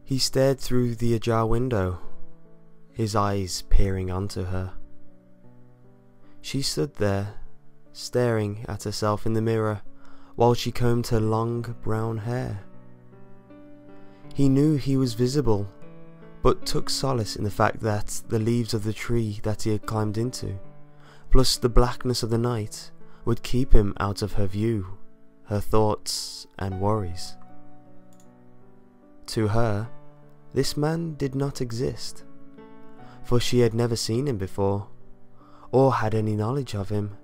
He stared through the ajar window, his eyes peering onto her. She stood there, staring at herself in the mirror while she combed her long brown hair. He knew he was visible, but took solace in the fact that the leaves of the tree that he had climbed into, plus the blackness of the night, would keep him out of her view, her thoughts and worries. To her, this man did not exist, for she had never seen him before, or had any knowledge of him.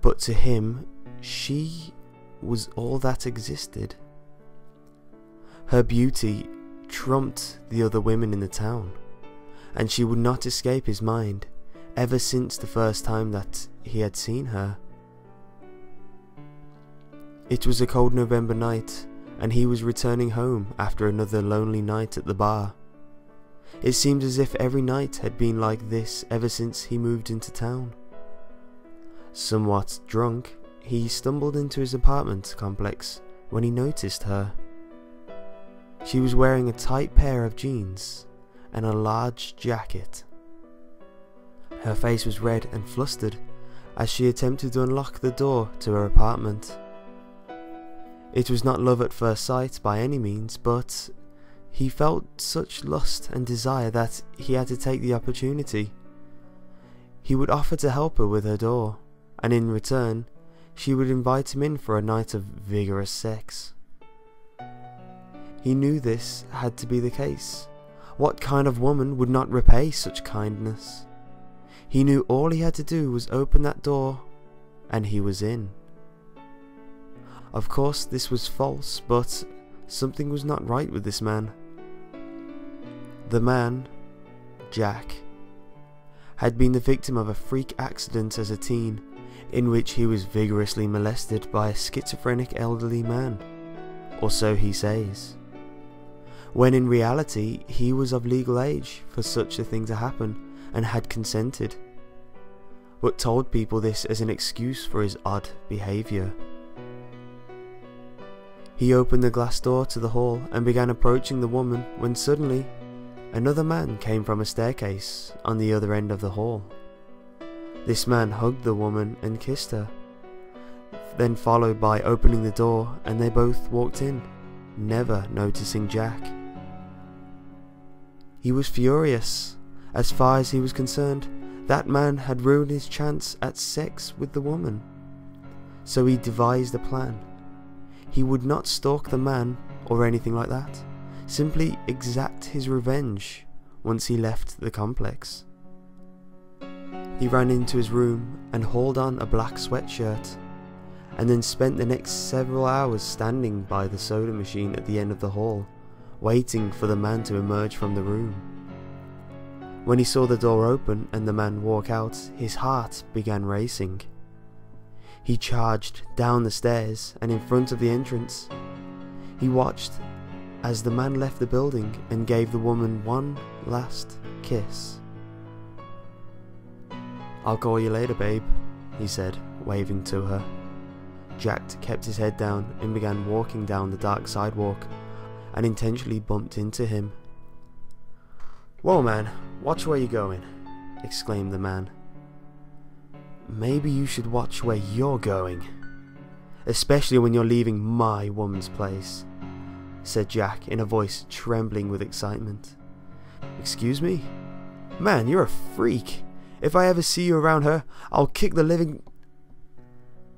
But to him, she was all that existed. Her beauty trumped the other women in the town, and she would not escape his mind ever since the first time that he had seen her. It was a cold November night, and he was returning home after another lonely night at the bar. It seemed as if every night had been like this ever since he moved into town. Somewhat drunk, he stumbled into his apartment complex when he noticed her. She was wearing a tight pair of jeans and a large jacket. Her face was red and flustered as she attempted to unlock the door to her apartment. It was not love at first sight by any means, but he felt such lust and desire that he had to take the opportunity. He would offer to help her with her door, and in return, she would invite him in for a night of vigorous sex. He knew this had to be the case. What kind of woman would not repay such kindness? He knew all he had to do was open that door, and he was in. Of course, this was false, but something was not right with this man. The man, Jack, had been the victim of a freak accident as a teen, in which he was vigorously molested by a schizophrenic elderly man, or so he says, when in reality he was of legal age for such a thing to happen and had consented, but told people this as an excuse for his odd behaviour. He opened the glass door to the hall and began approaching the woman when suddenly another man came from a staircase on the other end of the hall. This man hugged the woman and kissed her, then followed by opening the door, and they both walked in, never noticing Jack. He was furious. As far as he was concerned, that man had ruined his chance at sex with the woman. So he devised a plan. He would not stalk the man or anything like that, simply exact his revenge once he left the complex. He ran into his room and hauled on a black sweatshirt, and then spent the next several hours standing by the soda machine at the end of the hall, waiting for the man to emerge from the room. When he saw the door open and the man walk out, his heart began racing. He charged down the stairs and in front of the entrance. He watched as the man left the building and gave the woman one last kiss. "I'll call you later, babe," he said, waving to her. Jack kept his head down and began walking down the dark sidewalk, and intentionally bumped into him. "Whoa, man, watch where you're going," exclaimed the man. "Maybe you should watch where you're going, especially when you're leaving my woman's place," said Jack in a voice trembling with excitement. "Excuse me? Man, you're a freak. If I ever see you around her, I'll kick the living..."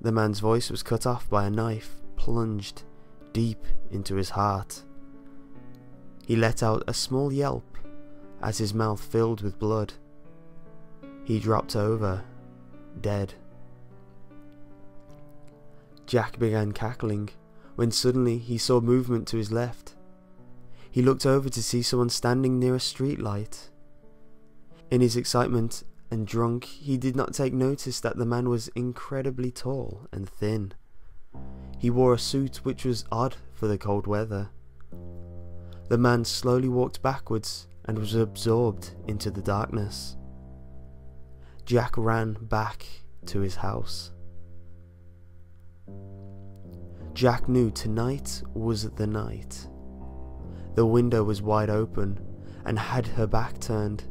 The man's voice was cut off by a knife plunged deep into his heart. He let out a small yelp as his mouth filled with blood. He dropped over, dead. Jack began cackling when suddenly he saw movement to his left. He looked over to see someone standing near a street light. In his excitement and drunk, he did not take notice that the man was incredibly tall and thin. He wore a suit which was odd for the cold weather. The man slowly walked backwards and was absorbed into the darkness. Jack ran back to his house. Jack knew tonight was the night. The window was wide open and had her back turned,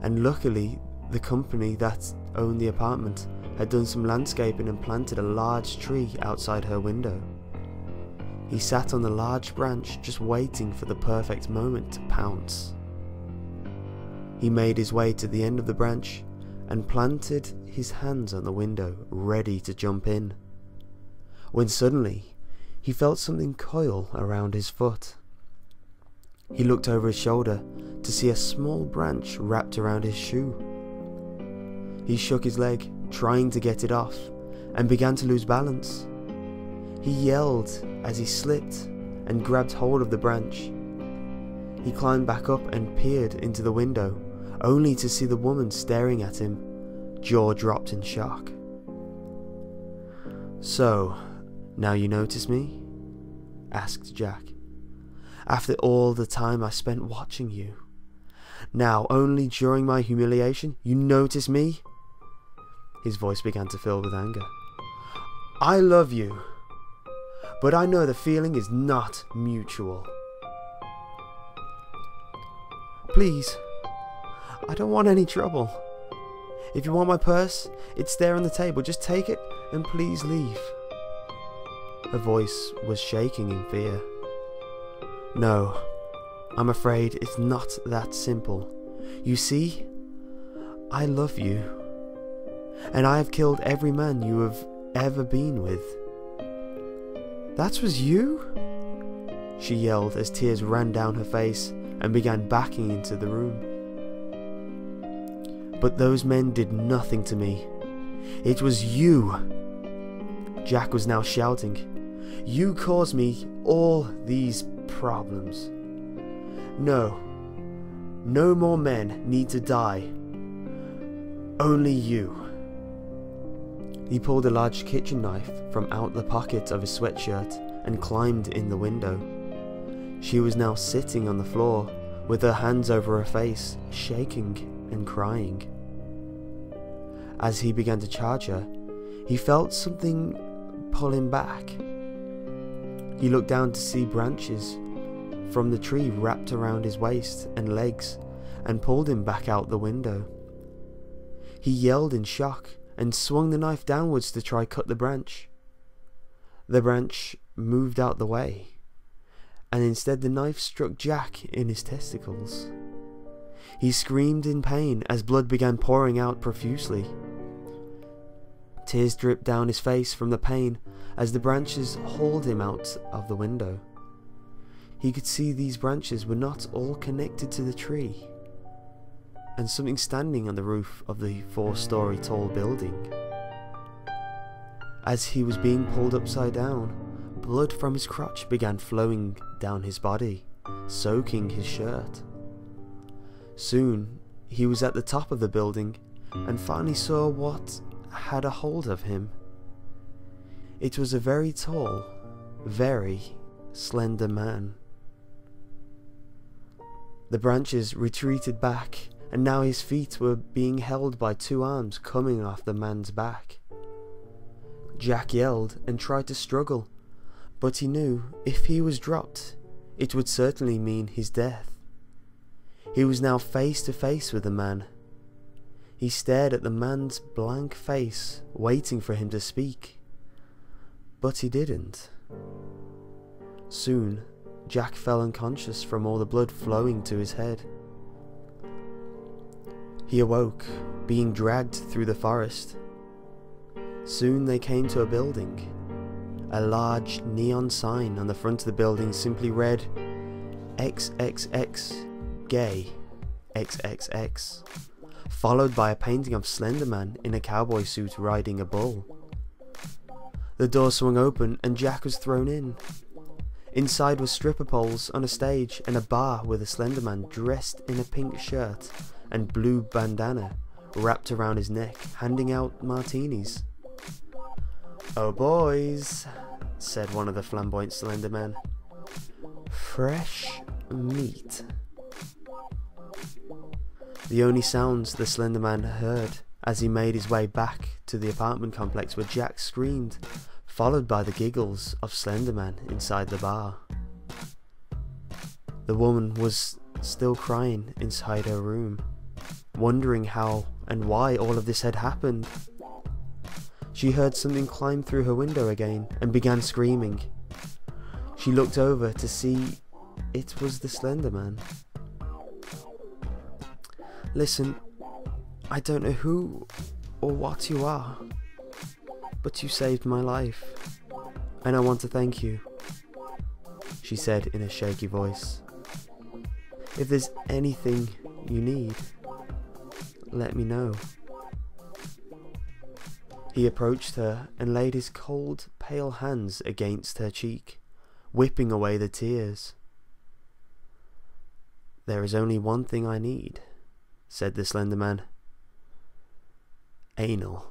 and luckily the company that owned the apartment had done some landscaping and planted a large tree outside her window. He sat on the large branch just waiting for the perfect moment to pounce. He made his way to the end of the branch and planted his hands on the window, ready to jump in, when suddenly he felt something coil around his foot. He looked over his shoulder to see a small branch wrapped around his shoe. He shook his leg, trying to get it off, and began to lose balance. He yelled as he slipped and grabbed hold of the branch. He climbed back up and peered into the window, only to see the woman staring at him, jaw dropped in shock. "So, now you notice me?" asked Jack. "After all the time I spent watching you. Now, only during my humiliation, you notice me?" His voice began to fill with anger. "I love you, but I know the feeling is not mutual. Please, I don't want any trouble. If you want my purse, it's there on the table. Just take it and please leave." Her voice was shaking in fear. "No, I'm afraid it's not that simple. You see, I love you, and I have killed every man you have ever been with." "That was you?" she yelled as tears ran down her face and began backing into the room. "But those men did nothing to me. It was you." Jack was now shouting. "You caused me all these problems. No more men need to die. Only you." He pulled a large kitchen knife from out the pocket of his sweatshirt and climbed in the window. She was now sitting on the floor with her hands over her face, shaking and crying. As he began to charge her, he felt something pull him back. He looked down to see branches from the tree wrapped around his waist and legs and pulled him back out the window. He yelled in shock and swung the knife downwards to try cut the branch. The branch moved out the way, and instead the knife struck Jack in his testicles. He screamed in pain as blood began pouring out profusely. Tears dripped down his face from the pain as the branches hauled him out of the window. He could see these branches were not all connected to the tree, and something standing on the roof of the 4-story tall building. As he was being pulled upside down, blood from his crotch began flowing down his body, soaking his shirt. Soon he was at the top of the building and finally saw what had a hold of him. It was a very tall, very slender man. The branches retreated back, and now his feet were being held by 2 arms coming off the man's back. Jack yelled and tried to struggle, but he knew if he was dropped, it would certainly mean his death. He was now face to face with the man. He stared at the man's blank face, waiting for him to speak, but he didn't. Soon, Jack fell unconscious from all the blood flowing to his head. He awoke, being dragged through the forest. Soon they came to a building. A large neon sign on the front of the building simply read, "XXX, gay, XXX," followed by a painting of Slenderman in a cowboy suit riding a bull. The door swung open and Jack was thrown in. Inside were stripper poles on a stage and a bar with a Slenderman dressed in a pink shirt and blue bandana wrapped around his neck, handing out martinis. "Oh boys," said one of the flamboyant Slendermen. "Fresh meat." The only sounds the Slenderman heard as he made his way back to the apartment complex were Jack screamed, followed by the giggles of Slenderman inside the bar. The woman was still crying inside her room, wondering how and why all of this had happened. She heard something climb through her window again and began screaming. She looked over to see it was the Slender Man. "Listen, I don't know who or what you are, but you saved my life, and I want to thank you," she said in a shaky voice. "If there's anything you need, let me know." He approached her and laid his cold, pale hands against her cheek, whipping away the tears. "There is only one thing I need," said the Slender Man. "Anal."